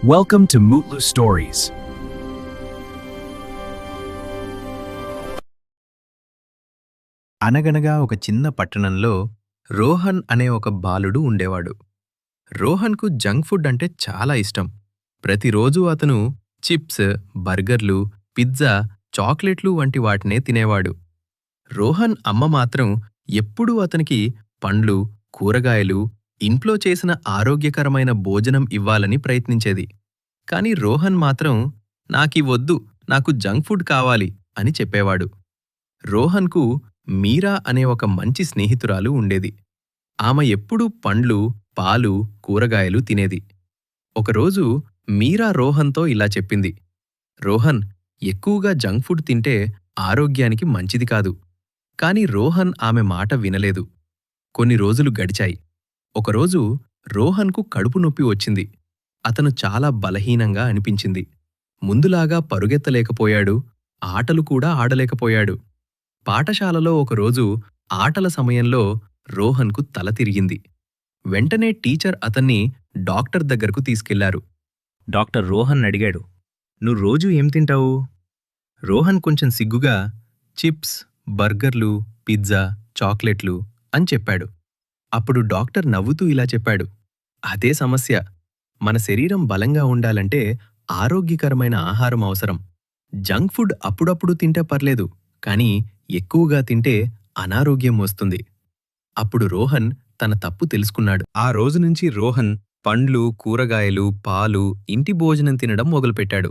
Welcome to Mutlu Stories. అనగనగా ఒక చిన్న పట్టణంలో రోహన్ అనే ఒక బాలుడు ఉండేవాడు. రోహన్కు జంక్ ఫుడ్ అంటే చాలా ఇష్టం. ప్రతిరోజూ అతను చిప్స్, బర్గర్లు, పిజ్జా, చాక్లెట్లు వంటి వాటినే తినేవాడు. రోహన్ అమ్మ మాత్రం ఎప్పుడూ అతనికి పండ్లు, కూరగాయలు, ఇంట్లో చేసిన ఆరోగ్యకరమైన భోజనం ఇవ్వాలని ప్రయత్నించేది. కాని రోహన్ మాత్రం నాకివొద్దు, నాకు జంక్ ఫుడ్ కావాలి అని చెప్పేవాడు. రోహన్కు మీరా అనే ఒక మంచి స్నేహితురాలు ఉండేది. ఆమె ఎప్పుడూ పండ్లు, పాలు, కూరగాయలు తినేది. ఒకరోజు మీరా రోహన్తో ఇలా చెప్పింది: రోహన్, ఎక్కువగా జంక్ ఫుడ్ తింటే ఆరోగ్యానికి మంచిది కాదు. కాని రోహన్ ఆమె మాట వినలేదు. కొన్ని రోజులు గడిచాయి. ఒకరోజు రోహన్కు కడుపు నొప్పి వచ్చింది. అతను చాలా బలహీనంగా అనిపించింది. ముందులాగా పరుగెత్తలేకపోయాడు, ఆటలు కూడా ఆడలేకపోయాడు. పాఠశాలలో ఒకరోజు ఆటల సమయంలో రోహన్కు తల తిరిగింది. వెంటనే టీచర్ అతన్ని డాక్టర్ దగ్గరకు తీసుకెళ్లారు. డాక్టర్ రోహన్ అడిగాడు, నువ్వు రోజూ ఏం తింటావు? రోహన్ కొంచెం సిగ్గుగా చిప్స్, బర్గర్లు, పిజ్జా, చాక్లెట్లు అని చెప్పాడు. అప్పుడు డాక్టర్ నవ్వుతూ ఇలా చెప్పాడు: అదే సమస్య. మన శరీరం బలంగా ఉండాలంటే ఆరోగ్యకరమైన ఆహారం అవసరం. జంక్ ఫుడ్ అప్పుడప్పుడు తింటే పర్లేదు, కానీ ఎక్కువగా తింటే అనారోగ్యం వస్తుంది. అప్పుడు రోహన్ తన తప్పు తెలుసుకున్నాడు. ఆ రోజునుంచి రోహన్ పండ్లు, కూరగాయలు, పాలు, ఇంటి భోజనం తినడం మొదలుపెట్టాడు.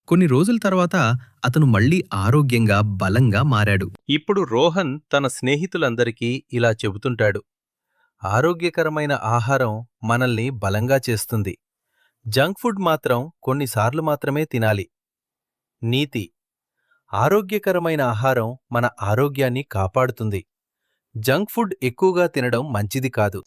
కొన్ని రోజుల తర్వాత అతను మళ్లీ ఆరోగ్యంగా, బలంగా మారాడు. ఇప్పుడు రోహన్ తన స్నేహితులందరికీ ఇలా చెబుతుంటాడు: ఆరోగ్యకరమైన ఆహారం మనల్ని బలంగా చేస్తుంది. జంక్ ఫుడ్ మాత్రం కొన్నిసార్లు మాత్రమే తినాలి. నీతి: ఆరోగ్యకరమైన ఆహారం మన ఆరోగ్యాన్ని కాపాడుతుంది. జంక్ ఫుడ్ ఎక్కువగా తినడం మంచిది కాదు.